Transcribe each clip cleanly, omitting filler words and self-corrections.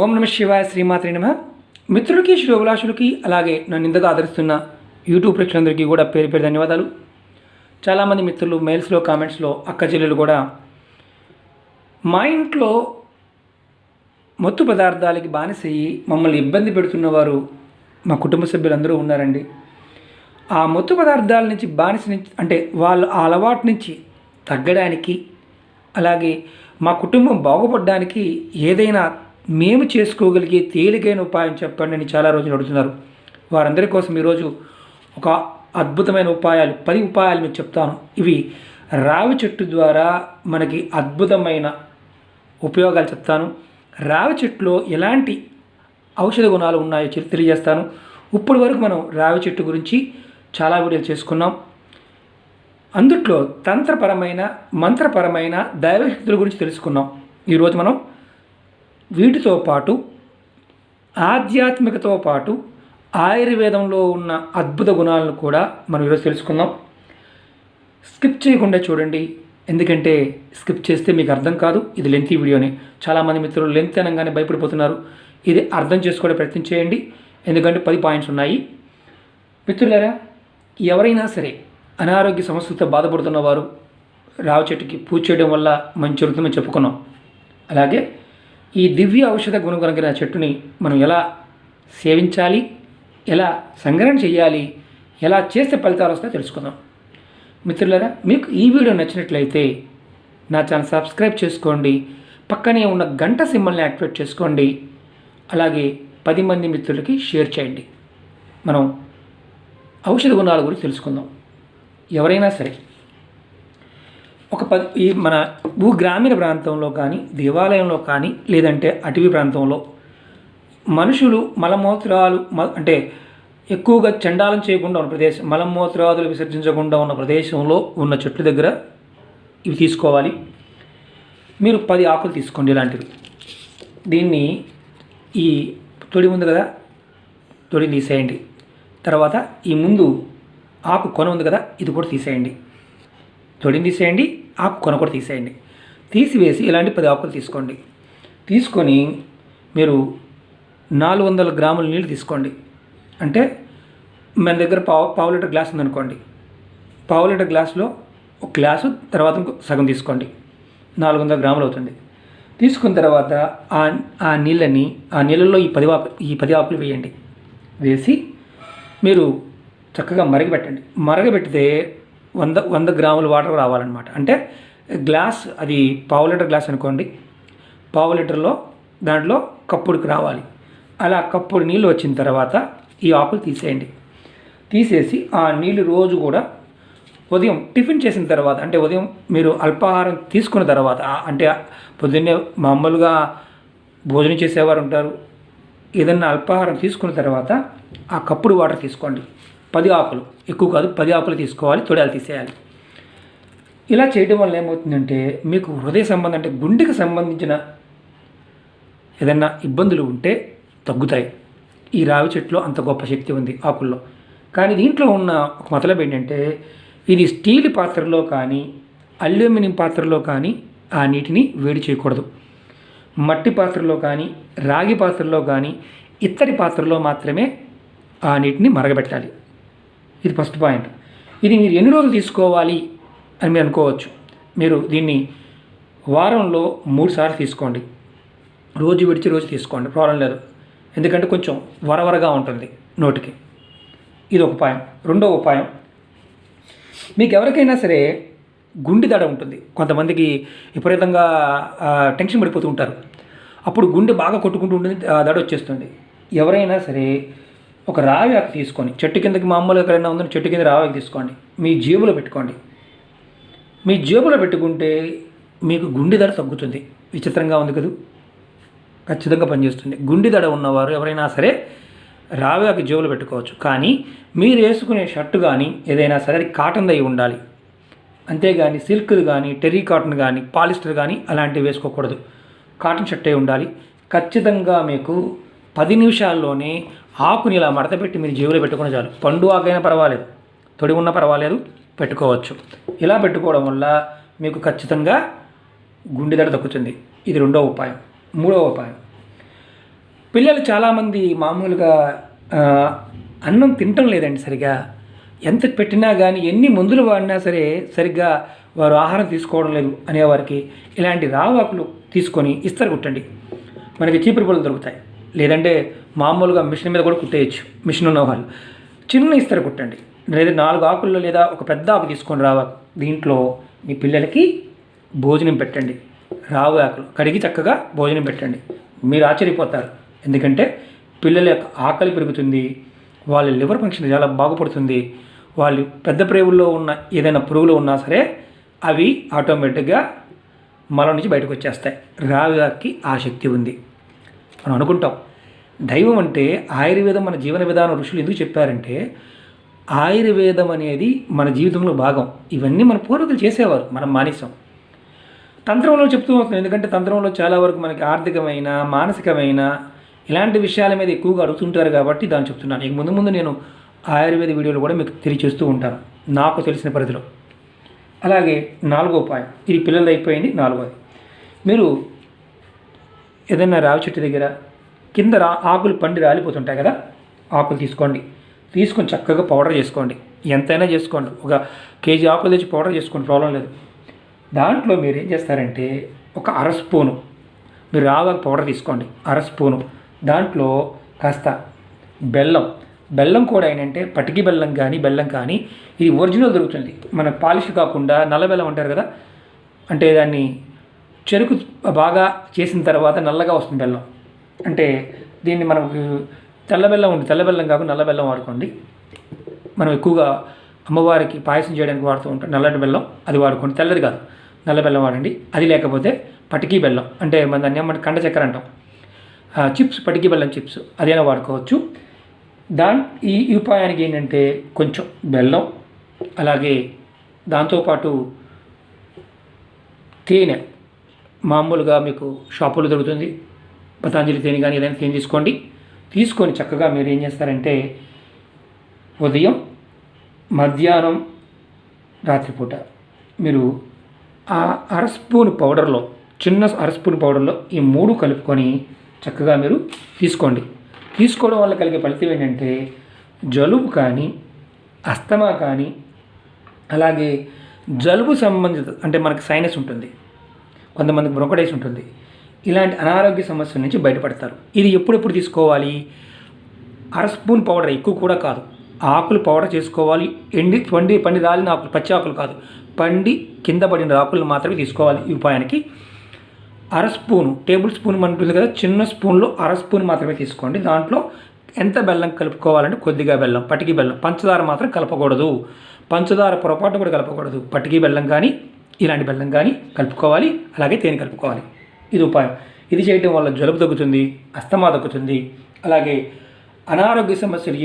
ఓం నమ శివాయ, శ్రీమాత్రే నమః. మిత్రులకి, శ్రేయోభిలాషులకి, అలాగే నన్ను ఇంతగా ఆదరిస్తున్న యూట్యూబ్ ప్రేక్షకులందరికీ కూడా పేరు పేరు ధన్యవాదాలు. చాలామంది మిత్రులు మెయిల్స్లో, కామెంట్స్లో అక్క చెల్లెలు కూడా మా ఇంట్లో మత్తు పదార్థాలకి బానిసయ్యి మమ్మల్ని ఇబ్బంది పెడుతున్నవారు మా కుటుంబ సభ్యులందరూ ఉన్నారండి. ఆ మత్తు పదార్థాల నుంచి బానిస నుంచి అంటే వాళ్ళు ఆ అలవాటు నుంచి తగ్గడానికి, అలాగే మా కుటుంబం బాగుపడడానికి ఏదైనా మేము చేసుకోగలిగే తేలికైన ఉపాయం చెప్పండి అని చాలా రోజులు అడుగుతున్నారు. వారందరి కోసం ఈరోజు ఒక అద్భుతమైన ఉపాయాలు 10 ఉపాయాలు మీకు చెప్తాను. ఇవి రావి చెట్టు ద్వారా మనకి అద్భుతమైన ఉపయోగాలు చెప్తాను. రావి చెట్టులో ఎలాంటి ఔషధ గుణాలు ఉన్నాయో తెలియజేస్తాను. ఇప్పటి వరకు మనం రావి చెట్టు గురించి చాలా వీడియోలు చేసుకున్నాం. అందుట్లో తంత్రపరమైన, మంత్రపరమైన దైవశక్తుల గురించి తెలుసుకున్నాం. ఈరోజు మనం వీటితో పాటు ఆధ్యాత్మికతో పాటు ఆయుర్వేదంలో ఉన్న అద్భుత గుణాలను కూడా మనం ఈరోజు తెలుసుకుందాం. స్కిప్ చేయకుండా చూడండి, ఎందుకంటే స్కిప్ చేస్తే మీకు అర్థం కాదు. ఇది లెంతీ వీడియోని. చాలామంది మిత్రులు లెంత్ అనగానే భయపడిపోతున్నారు. ఇది అర్థం చేసుకోవడం ప్రయత్నం చేయండి, ఎందుకంటే 10 పాయింట్స్ ఉన్నాయి. మిత్రులారా, ఎవరైనా సరే అనారోగ్య సమస్యలతో బాధపడుతున్న వారు రావి చెట్టుకి పూజ చేయడం వల్ల మంచి జరుగుతుందని చెప్పుకున్నాం. అలాగే ఈ దివ్య ఔషధ గుణం కలిగిన చెట్టుని మనం ఎలా సేవించాలి, ఎలా సంగ్రహణ చేయాలి, ఎలా చేస్తే ఫలితాలు వస్తాయో తెలుసుకుందాం. మిత్రులారా, మీకు ఈ వీడియో నచ్చినట్లయితే నా ఛానల్ సబ్స్క్రైబ్ చేసుకోండి, పక్కనే ఉన్న గంట సింబల్ని యాక్టివేట్ చేసుకోండి, అలాగే 10 మంది మిత్రులకి షేర్ చేయండి. మనం ఔషధ గుణాల గురించి తెలుసుకుందాం. ఎవరైనా సరే ఈ మన గ్రామీణ ప్రాంతంలో కానీ, దేవాలయంలో కానీ, లేదంటే అటవీ ప్రాంతంలో మనుషులు మలమూత్రాలు అంటే ఎక్కువగా చండాలం చేయకుండా ఉన్న ప్రదేశం, మలమూత్రాదులు విసర్జించకుండా ఉన్న ప్రదేశంలో ఉన్న చెట్ల దగ్గర ఇవి తీసుకోవాలి. మీరు 10 ఆకులు తీసుకోండి ఇలాంటివి. దీన్ని ఈ తొడి ఉంది కదా, తొడి తీసేయండి. తర్వాత ఈ ముందు ఆకు కొన ఉంది కదా, ఇది కూడా తీసేయండి. తొడిని తీసేయండి, ఆకు కొన కూడా తీసేయండి. తీసివేసి ఇలాంటి 10 ఆకులు తీసుకోండి. తీసుకొని మీరు 400 గ్రాముల నీళ్ళు తీసుకోండి. అంటే మన దగ్గర పావు లీటర్ గ్లాస్ ఉందనుకోండి, పావు లీటర్ గ్లాసులో ఒక గ్లాసు, తర్వాత సగం తీసుకోండి. 400 గ్రాములు అవుతుంది. తీసుకున్న తర్వాత ఆ నీళ్ళలో ఈ 10 ఆకులు వేయండి. వేసి మీరు చక్కగా మరగబెట్టండి. మరగబెట్టితే 100 గ్రాముల వాటర్ రావాలన్నమాట. అంటే గ్లాస్, అది పావు లీటర్ గ్లాస్ అనుకోండి, పావు లీటర్లో దాంట్లో కప్పుడికి రావాలి. అలా కప్పుడు నీళ్ళు వచ్చిన తర్వాత ఈ ఆకులు తీసేయండి. తీసేసి ఆ నీళ్ళు రోజు కూడా ఉదయం టిఫిన్ చేసిన తర్వాత, అంటే ఉదయం మీరు అల్పాహారం తీసుకున్న తర్వాత, అంటే పొద్దున్నే మామూలుగా భోజనం చేసేవారు ఉంటారు, ఏదన్నా అల్పాహారం తీసుకున్న తర్వాత ఆ కప్పుడు వాటర్ తీసుకోండి. 10 ఆకులు, ఎక్కువ కాదు, 10 ఆకులు తీసుకోవాలి, తొడాలు తీసేయాలి. ఇలా చేయడం వల్ల ఏమవుతుందంటే మీకు హృదయ సంబంధం అంటే గుండెకి సంబంధించిన ఏదన్నా ఇబ్బందులు ఉంటే తగ్గుతాయి. ఈ రావి చెట్టులో అంత గొప్ప శక్తి ఉంది ఆకుల్లో. కానీ దీంట్లో ఉన్న ఒక మతలబ్ ఏంటంటే, ఇది స్టీల్ పాత్రలో కానీ, అల్యూమినియం పాత్రలో కానీ ఆ నీటిని వేడి చేయకూడదు. మట్టి పాత్రలో కానీ, రాగి పాత్రలో కానీ, ఇత్తడి పాత్రలో మాత్రమే ఆ నీటిని మరగబెట్టాలి. ఇది ఫస్ట్ పాయింట్. ఇది మీరు ఎన్ని రోజులు తీసుకోవాలి అని మీరు అనుకోవచ్చు. మీరు దీన్ని వారంలో 3 సార్లు తీసుకోండి. రోజు విడిచి రోజు తీసుకోండి, ప్రాబ్లం లేదు. ఎందుకంటే కొంచెం వరవరగా ఉంటుంది నోటికి. ఇది ఒక ఉపాయం. రెండో ఉపాయం, మీకు ఎవరికైనా సరే గుండె దడ ఉంటుంది. కొంతమందికి విపరీతంగా టెన్షన్ పడిపోతూ ఉంటారు. అప్పుడు గుండె బాగా కొట్టుకుంటూ ఉంటుంది, దడ వచ్చేస్తుంది. ఎవరైనా సరే ఒక రావి ఆకు తీసుకొని, చెట్టు కిందకి మామూలుగా ఎక్కడైనా ఉందని చెట్టు కింద రావి ఆకు తీసుకోండి, మీ జేబులో పెట్టుకోండి. మీ జేబులో పెట్టుకుంటే మీకు గుండె దడ తగ్గుతుంది. విచిత్రంగా ఉంది కదా, ఖచ్చితంగా పనిచేస్తుంది. గుండె దడ ఉన్నవారు ఎవరైనా సరే రావి ఆకు జేబులో పెట్టుకోవచ్చు. కానీ మీరు వేసుకునే షర్టు కానీ ఏదైనా సరే అది కాటన్ అయి ఉండాలి. అంతేగాని సిల్క్ది కానీ, టెర్రీ కాటన్ కానీ, పాలిస్టర్ కానీ అలాంటివి వేసుకోకూడదు. కాటన్ షర్ట్ అయి ఉండాలి. ఖచ్చితంగా మీకు 10 నిమిషాల్లోనే ఆకుని ఇలా మడతపెట్టి మీరు జేబులో పెట్టుకుని చాలు. పండు ఆకైనా పర్వాలేదు, తొడి ఉన్నా పర్వాలేదు, పెట్టుకోవచ్చు. ఇలా పెట్టుకోవడం వల్ల మీకు ఖచ్చితంగా గుండె దడ తగ్గుతుంది. ఇది రెండో ఉపాయం. మూడవ ఉపాయం, పిల్లలు చాలామంది మామూలుగా ఆ, అన్నం తినటం లేదండి సరిగా. ఎంత పెట్టినా కానీ ఎన్ని మందులు వాడినా సరే సరిగ్గా వారు ఆహారం తీసుకోవడం లేదు అనేవారికి ఇలాంటి రావాకులు తీసుకొని ఇస్తరు కుట్టండి. మనకి చీపురు పుల్లలు దొరుకుతాయి, లేదంటే మామూలుగా మిషన్ మీద కూడా కుట్టేయచ్చు. మిషన్ ఉన్న వాళ్ళు చిన్న ఇస్తరు కుట్టండి, లేదా 4 ఆకుల్లో లేదా ఒక పెద్ద ఆకు తీసుకొని రావాకు. దీంట్లో మీ పిల్లలకి భోజనం పెట్టండి. రావు ఆకులు కడిగి చక్కగా భోజనం పెట్టండి. మీరు ఆశ్చర్యపోతారు. ఎందుకంటే పిల్లల యొక్క ఆకలి పెరుగుతుంది, వాళ్ళ లివర్ ఫంక్షన్ చాలా బాగుపడుతుంది. వాళ్ళు పెద్ద ప్రేవుల్లో ఉన్న ఏదైనా పురుగులు ఉన్నా సరే అవి ఆటోమేటిక్గా మలం నుంచి బయటకు వచ్చేస్తాయి. రావికి ఆ శక్తి ఉంది. మనం అనుకుంటాం దైవం అంటే ఆయుర్వేదం మన జీవన విధానం ఋషులు ఎందుకు చెప్పారంటే ఆయుర్వేదం అనేది మన జీవితంలో భాగం. ఇవన్నీ మన పూర్వీకులు చేసేవారు, మనం మానేసాం. తంత్రంలో చెప్తూ వస్తున్నాం, ఎందుకంటే తంత్రంలో చాలా వరకు మనకి ఆర్థికమైన మానసికమైన ఇలాంటి విషయాల మీద ఎక్కువగా అడుగుతుంటారు కాబట్టి దాన్ని చెప్తున్నాను. ఇక ముందు ముందు నేను ఆయుర్వేద వీడియోలు కూడా మీకు తెలియచేస్తూ ఉంటాను నాకు తెలిసిన పరిధిలో. అలాగే 4వ ఉపాయం, ఇది పిల్లలు అయిపోయింది. 4వది, మీరు ఏదైనా రావి చెట్టు దగ్గర కింద ఆకులు పండి రాలిపోతుంటాయి కదా, ఆకులు తీసుకోండి. తీసుకొని చక్కగా పౌడర్ చేసుకోండి. ఎంతైనా చేసుకోండి, ఒక కేజీ ఆకులు తెచ్చి పౌడర్ చేసుకోండి, ప్రాబ్లం లేదు. దాంట్లో మీరు ఏం చేస్తారంటే ఒక 1/2 స్పూను మీరు రావాకు పౌడర్ తీసుకోండి, 1/2 స్పూను. దాంట్లో కాస్త బెల్లం కూడా ఏంటంటే పటికి బెల్లం కానీ ఇది ఒరిజినల్ దొరుకుతుంది. మన పాలిష్ కాకుండా నల్ల బెల్లం అంటారు కదా, అంటే దాన్ని చెరుకు బాగా చేసిన తర్వాత నల్లగా వస్తుంది బెల్లం. అంటే దీన్ని మనకు తెల్ల బెల్లం కాకుండా నల్ల బెల్లం వాడుకోండి. మనం ఎక్కువగా అమ్మవారికి పాయసం చేయడానికి వాడుతూ ఉంటాం నల్లటి బెల్లం, అది వాడుకోండి. తెల్లది కాదు, నల్ల బెల్లం వాడండి. అది లేకపోతే పటికీ బెల్లం, అంటే మన దాన్ని ఏమంటే కండ చక్కెర అంటాం, చిప్స్, పటికీ బెల్లం చిప్స్, అదైనా వాడుకోవచ్చు. ఈ ఉపాయానికి ఏంటంటే కొంచెం బెల్లం, అలాగే దాంతోపాటు తేనె. మామూలుగా మీకు షాపులో దొరుకుతుంది, పతాంజలి తేనె కానీ ఏదైనా తేనె తీసుకోండి. తీసుకొని చక్కగా మీరు ఏం చేస్తారంటే ఉదయం, మధ్యాహ్నం, రాత్రిపూట మీరు ఆ 1/2 స్పూన్ పౌడర్లో, చిన్న 1/2 స్పూన్ పౌడర్లో ఈ 3 కలుపుకొని చక్కగా మీరు తీసుకోండి. తీసుకోవడం వల్ల కలిగే ఫలితం ఏంటంటే జలుబు కానీ, అస్తమా కానీ, అలాగే జలుబు సంబంధిత అంటే మనకు సైనస్ ఉంటుంది, కొంతమందికి బ్రోంకైటిస్ ఉంటుంది, ఇలాంటి అనారోగ్య సమస్యల నుంచి బయటపడతారు. ఇది ఎప్పుడెప్పుడు తీసుకోవాలి? 1/2 స్పూన్ పౌడర్, ఎక్కువ కూడా కాదు. ఆకులు పౌడర్ చేసుకోవాలి. పండి రాలిన ఆకులు, పచ్చి ఆకులు కాదు, పండి కింద పడిన ఆకులు మాత్రమే తీసుకోవాలి. ఈ ఉపాయానికి 1/2 స్పూను, టేబుల్ స్పూన్ ఉంటుంది కదా, చిన్న స్పూన్లో 1/2 స్పూన్ మాత్రమే తీసుకోండి. దాంట్లో ఎంత బెల్లం కలుపుకోవాలంటే కొద్దిగా బెల్లం, పటికి బెల్లం, పంచదార మాత్రం కలపకూడదు. పంచదార పొరపాటు కూడా కలపకూడదు. పటికి బెల్లం కానీ ఇలాంటి బెల్లం కానీ కలుపుకోవాలి. అలాగే తేనె కలుపుకోవాలి. ఇది ఉపాయం. ఇది చేయడం వల్ల జలుబు తగ్గుతుంది, అస్తమా తగ్గుతుంది. అలాగే అనారోగ్య సమస్యలు,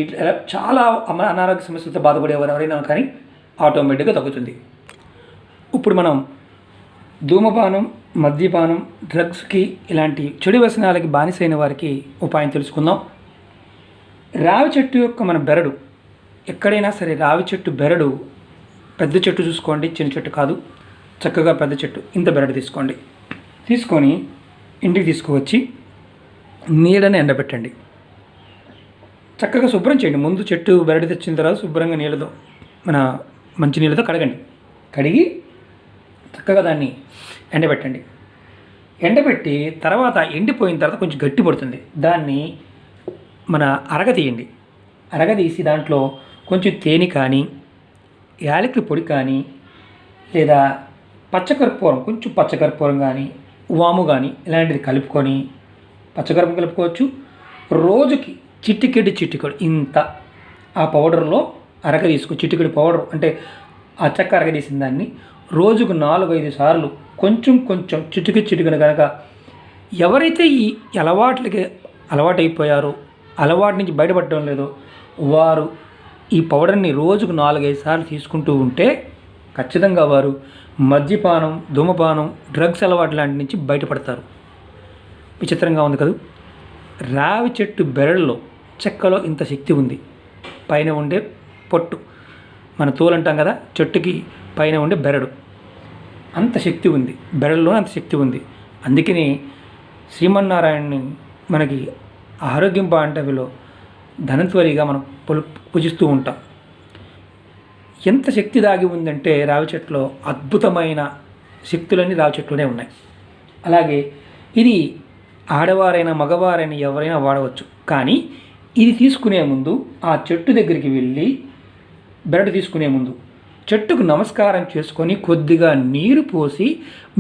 చాలా అనారోగ్య సమస్యలతో బాధపడేవారు ఎవరైనా కానీ ఆటోమేటిక్గా తగ్గుతుంది. ఇప్పుడు మనం ధూమపానం, మద్యపానం, డ్రగ్స్కి, ఇలాంటి చెడు వ్యసనాలకి బానిసైన వారికి ఉపాయం తెలుసుకుందాం. రావి చెట్టు యొక్క మన బెరడు, ఎక్కడైనా సరే రావి చెట్టు బెరడు, పెద్ద చెట్టు చూసుకోండి, చిన్న చెట్టు కాదు, చక్కగా పెద్ద చెట్టు, ఇంత బెరడు తీసుకోండి. తీసుకొని ఇంటికి తీసుకువచ్చి నీడని ఎండబెట్టండి. చక్కగా శుభ్రం చేయండి. ముందు చెట్టు బెరడు తెచ్చిన తర్వాత శుభ్రంగా నీళ్ళతో, మన మంచి నీళ్ళతో కడగండి. కడిగి చక్కగా దాన్ని ఎండబెట్టండి. ఎండబెట్టి తర్వాత ఎండిపోయిన తర్వాత కొంచెం గట్టి పడుతుంది, దాన్ని మన అరగతీయండి. అరగదీసి దాంట్లో కొంచెం తేనె కానీ, యాలకుల పొడి కానీ, లేదా పచ్చకర్పూరం, కొంచెం పచ్చకర్పూరం కానీ, వాము కానీ ఇలాంటిది కలుపుకొని, పచ్చకర్పూరం కలుపుకోవచ్చు. రోజుకి చిటికెడు ఇంత ఆ పౌడర్లో చిటికెడు పౌడర్, అంటే ఆ చెక్క అరగదీసిన దాన్ని రోజుకు 4-5 సార్లు కొంచెం చిటికెడు కనుక ఎవరైతే ఈ అలవాటైపోయారో, అలవాటు నుంచి బయటపడటం లేదో, వారు ఈ పౌడర్ని రోజుకు 4-5 సార్లు తీసుకుంటూ ఉంటే ఖచ్చితంగా వారు మద్యపానం, ధూమపానం, డ్రగ్స్ అలవాటు లాంటి నుంచి బయటపడతారు. విచిత్రంగా ఉంది కదా. రావి చెట్టు బెరడులో, చెక్కలో ఇంత శక్తి ఉంది. పైన ఉండే పొట్టు, మన తోలు అంటాం కదా, చెట్టుకి పైన ఉండే బెరడు, అంత శక్తి ఉంది. బెరడులో అంత శక్తి ఉంది. అందుకని శ్రీమన్నారాయణని మనకి ఆరోగ్యం బాగుంటవిలో ధనంత్వరిగా మనం పూజిస్తూ ఉంటాం. ఎంత శక్తి దాగి ఉందంటే రావి చెట్టులో అద్భుతమైన శక్తులన్నీ రావి చెట్లోనే ఉన్నాయి. అలాగే ఇది ఆడవారైనా మగవారైనా ఎవరైనా వాడవచ్చు. కానీ ఇది తీసుకునే ముందు ఆ చెట్టు దగ్గరికి వెళ్ళి బెరడు తీసుకునే ముందు చెట్టుకు నమస్కారం చేసుకొని కొద్దిగా నీరు పోసి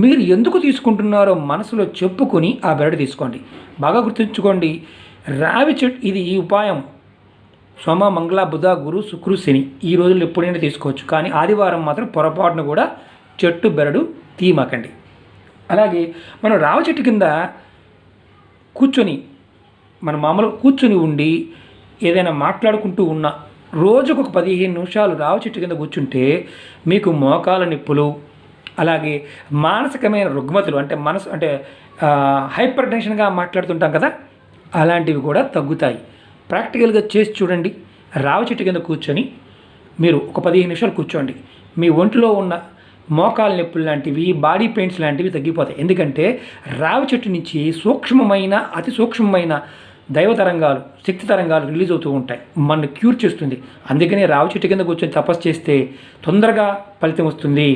మీరు ఎందుకు తీసుకుంటున్నారో మనసులో చెప్పుకొని ఆ బెరడు తీసుకోండి. బాగా గుర్తుంచుకోండి, రావి చెట్టు ఇది ఈ ఉపాయం సోమ మంగళ బుధ గురు శుక్రు శని ఈ రోజుల్లో ఎప్పుడైనా తీసుకోవచ్చు. కానీ ఆదివారం మాత్రం పొరపాటును కూడా చెట్టు బెరడు తీయమాకండి. అలాగే మనం రావి చెట్టు కింద కూర్చొని మన మామూలుగా కూర్చొని ఉండి ఏదైనా మాట్లాడుకుంటూ ఉన్న రోజుకు ఒక 15 నిమిషాలు రావి చెట్టు కింద కూర్చుంటే మీకు మోకాల నొప్పులు, అలాగే మానసికమైన రుగ్మతులు అంటే హైపర్ టెన్షన్గా మాట్లాడుతుంటాం కదా, అలాంటివి కూడా తగ్గుతాయి. ప్రాక్టికల్గా చేసి చూడండి. రావి చెట్టు కింద కూర్చొని మీరు ఒక 15 నిమిషాలు కూర్చోండి. మీ ఒంట్లో ఉన్న మోకాల నొప్పులు లాంటివి, బాడీ పెయిన్స్ లాంటివి తగ్గిపోతాయి. ఎందుకంటే రావి చెట్టు నుంచి అతి సూక్ష్మమైన దైవ తరంగాలు, శక్తి తరంగాలు రిలీజ్ అవుతూ ఉంటాయి. మన క్యూర్ చేస్తుంది. అందుకనే రావి చెట్టు కింద కూర్చొని తపస్సు చేస్తే తొందరగా ఫలితం వస్తుంది.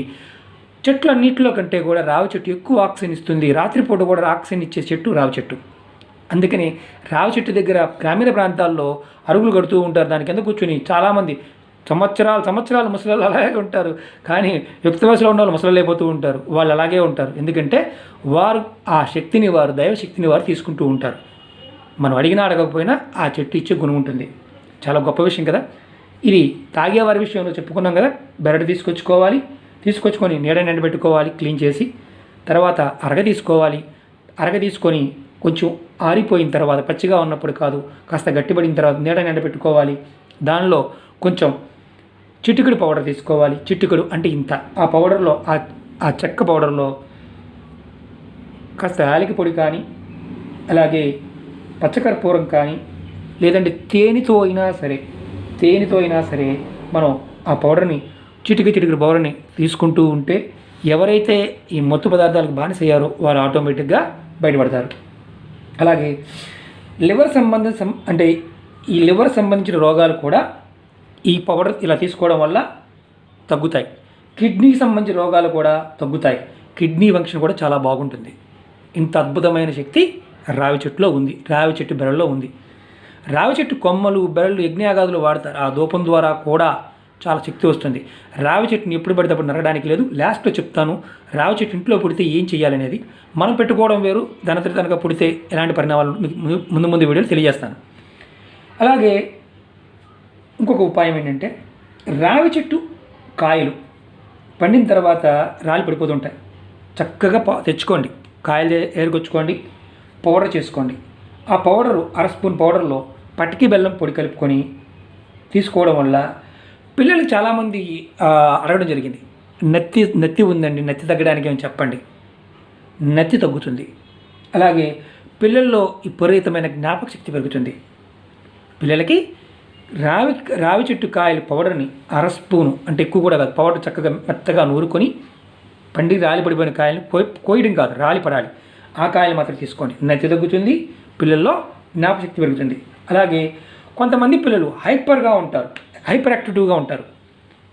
చెట్లు అన్నింటిలో కంటే కూడా రావి చెట్టు ఎక్కువ ఆక్సిజన్ ఇస్తుంది. రాత్రిపూట కూడా ఆక్సిజన్ ఇచ్చే చెట్టు రావి చెట్టు. అందుకని రావి చెట్టు దగ్గర గ్రామీణ ప్రాంతాల్లో అరుగులు కడుతూ ఉంటారు. దాని కింద కూర్చొని చాలామంది సంవత్సరాలు ముసలాలు అలాగే ఉంటారు. కానీ యుక్త వయసులో ఉన్న వాళ్ళు ముసలాలు అయిపోతూ ఉంటారు. వాళ్ళు అలాగే ఉంటారు. ఎందుకంటే వారు ఆ శక్తిని, దైవశక్తిని వారు తీసుకుంటూ ఉంటారు. మనం అడిగినా అడగకపోయినా ఆ చెట్టు ఇచ్చే గుణం ఉంటుంది. చాలా గొప్ప విషయం కదా. ఇది తాగేవారి విషయంలో చెప్పుకున్నాం కదా. బెరడు తీసుకొచ్చుకొని నీడని ఎండబెట్టుకోవాలి క్లీన్ చేసి. తర్వాత అరగ తీసుకొని కొంచెం ఆరిపోయిన తర్వాత, పచ్చిగా ఉన్నప్పుడు కాదు, కాస్త గట్టిపడిన తర్వాత నీడని ఎండబెట్టుకోవాలి. దానిలో కొంచెం చిటికెడు పౌడర్ తీసుకోవాలి. చిటికెడు అంటే ఇంత. ఆ పౌడర్లో ఆ చెక్క పౌడర్లో కాస్త యాలకి పొడి కానీ, అలాగే పచ్చకర్పూరం కానీ, లేదంటే తేనెతో అయినా సరే మనం ఆ పౌడర్ని చిటికెడు పౌడర్ని తీసుకుంటూ ఉంటే ఎవరైతే ఈ మత్తు పదార్థాలకు బానిసయ్యారో వారు ఆటోమేటిక్గా బయటపడతారు. అలాగే లివర్ సంబంధించిన రోగాలు కూడా ఈ పౌడర్ ఇలా తీసుకోవడం వల్ల తగ్గుతాయి. కిడ్నీకి సంబంధించిన రోగాలు కూడా తగ్గుతాయి. కిడ్నీ ఫంక్షన్ కూడా చాలా బాగుంటుంది. ఇంత అద్భుతమైన శక్తి రావి చెట్టులో ఉంది. రావి చెట్టు బెరల్లో ఉంది. రావి చెట్టు కొమ్మలు, బెరళ్ళు యజ్ఞయాగాదులు వాడతారు. ఆ ధూపం ద్వారా కూడా చాలా శక్తి వస్తుంది. రావి చెట్టుని ఎప్పుడు పడితే అప్పుడు నరగడానికి లేదు. లాస్ట్లో చెప్తాను రావి చెట్టు ఇంట్లో పుడితే ఏం చేయాలనేది. మనం పెట్టుకోవడం వేరు, దానితో పుడితే ఎలాంటి పరిణామాలు ముందు వీడియోలు తెలియజేస్తాను. అలాగే ఇంకొక ఉపాయం ఏంటంటే, రావి చెట్టు కాయలు పండిన తర్వాత రాలి పడిపోతుంటాయి. చక్కగా తెచ్చుకోండి, కాయలు ఏరుకొచ్చుకోండి, పౌడర్ చేసుకోండి. ఆ పౌడరు 1/2 స్పూన్ పౌడర్లో పటికి బెల్లం పొడి కలుపుకొని తీసుకోవడం వల్ల పిల్లలు చాలామంది అడగడం జరిగింది, నత్తి ఉందండి, నత్తి తగ్గడానికి ఏమని చెప్పండి. నత్తి తగ్గుతుంది. అలాగే పిల్లల్లో విపరీతమైన జ్ఞాపక శక్తి పెరుగుతుంది. పిల్లలకి రావి చెట్టు కాయలు పౌడర్ని 1/2 స్పూను, అంటే ఎక్కువ కూడా కాదు, పౌడర్ చక్కగా మెత్తగా నూరుకొని పండి రాలి పడిపోయిన కాయలను కోయడం కాదు, రాలి పడాలి. ఆ కాయలు మాత్రం తీసుకోండి. నత్తి తగ్గుతుంది, పిల్లల్లో జ్ఞాపకశక్తి పెరుగుతుంది. అలాగే కొంతమంది పిల్లలు హైపర్ యాక్టివ్గా ఉంటారు.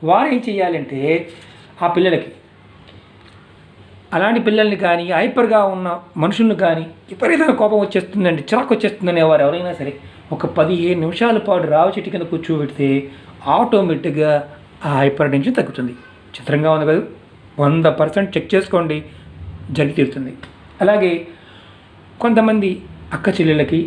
వారు ఏం చేయాలంటే, ఆ పిల్లలకి, అలాంటి పిల్లల్ని కానీ, హైపర్గా ఉన్న మనుషులను కానీ విపరీతంగా కోపం వచ్చేస్తుందండి, చిరాకు వచ్చేస్తుందనే వారు ఎవరైనా సరే ఒక 15 నిమిషాల పాటు రావి చెట్టు కింద కూర్చోబెడితే ఆటోమేటిక్గా ఆ హైపర్ టెన్షన్ తగ్గుతుంది. చిత్రంగా ఉంది కదా. 100% చెక్ చేసుకోండి, జరిగి తీరుతుంది. అలాగే కొంతమంది అక్క చెల్లెళ్ళకి,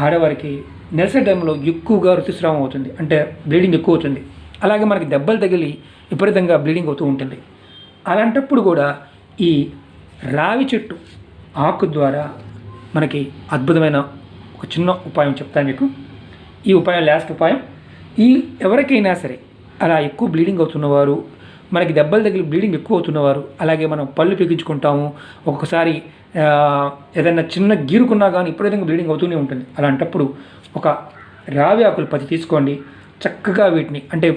ఆడవారికి నెలసరి టైంలో ఎక్కువగా ఋతుస్రావం అవుతుంది, అంటే బ్లీడింగ్ ఎక్కువ అవుతుంది. అలాగే మనకి దెబ్బలు తగిలి విపరీతంగా బ్లీడింగ్ అవుతూ ఉంటుంది. అలాంటప్పుడు కూడా ఈ రావి చెట్టు ఆకు ద్వారా మనకి అద్భుతమైన ఒక చిన్న ఉపాయం చెప్తాను మీకు. ఈ ఉపాయం లాస్ట్ ఉపాయం. ఎవరికైనా సరే అలా ఎక్కువ బ్లీడింగ్ అవుతున్నవారు, మనకి దెబ్బలు తగిలి బ్లీడింగ్ ఎక్కువ అవుతున్నవారు, అలాగే మనం పళ్ళు పీకించుకుంటాము, ఒక్కొక్కసారి ఏదైనా చిన్న గీరుకున్నా కానీ విపరీతంగా బ్లీడింగ్ అవుతూనే ఉంటుంది. అలాంటప్పుడు ఒక రావి ఆకులు 10 తీసుకోండి. చక్కగా వీటిని, అంటే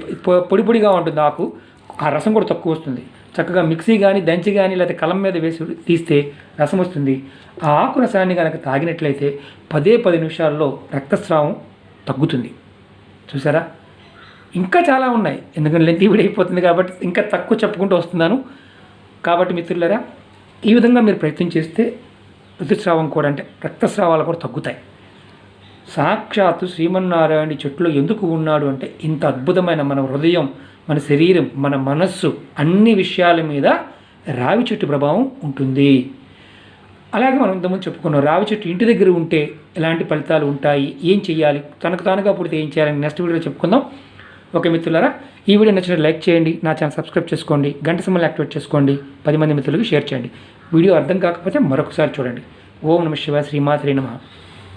పొడిగా ఉంటుంది ఆకు, ఆ రసం కూడా తక్కువ వస్తుంది, చక్కగా మిక్సీ కానీ దంచి కానీ లేకపోతే కలం మీద వేసి తీస్తే రసం వస్తుంది. ఆ ఆకు రసాన్ని కనుక తాగినట్లయితే 10 నిమిషాల్లో రక్తస్రావం తగ్గుతుంది. చూసారా? ఇంకా చాలా ఉన్నాయి, ఎందుకంటే లెంత్ అయిపోతుంది కాబట్టి ఇంకా తక్కువ చెప్పుకుంటూ వస్తున్నాను. కాబట్టి మిత్రులారా, ఈ విధంగా మీరు ప్రయత్నం చేస్తే ఋతుస్రావం కూడా అంటే రక్తస్రావాలు కూడా తగ్గుతాయి. సాక్షాత్తు శ్రీమన్నారాయణ చెట్టులో ఎందుకు ఉన్నాడు అంటే ఇంత అద్భుతమైన మన హృదయం, మన శరీరం, మన మనస్సు అన్ని విషయాల మీద రావి చెట్టు ప్రభావం ఉంటుంది. అలాగే మనం ఇంతకుముందు చెప్పుకున్నాం, రావి చెట్టు ఇంటి దగ్గర ఉంటే ఎలాంటి ఫలితాలు ఉంటాయి, ఏం చేయాలి, తనకు తానుగా పుడితే ఏం చేయాలని నెక్స్ట్ వీడియోలో చెప్పుకుందాం. ఓకే మిత్రులారా, ఈ వీడియో నచ్చినట్టు లైక్ చేయండి, నా ఛానల్ సబ్స్క్రైబ్ చేసుకోండి, గంట సింబల్ యాక్టివేట్ చేసుకోండి, 10 మంది మిత్రులకు షేర్ చేయండి. వీడియో అర్థం కాకపోతే మరొకసారి చూడండి. ఓం నమః శివాయ, శ్రీమాత్రే నమః.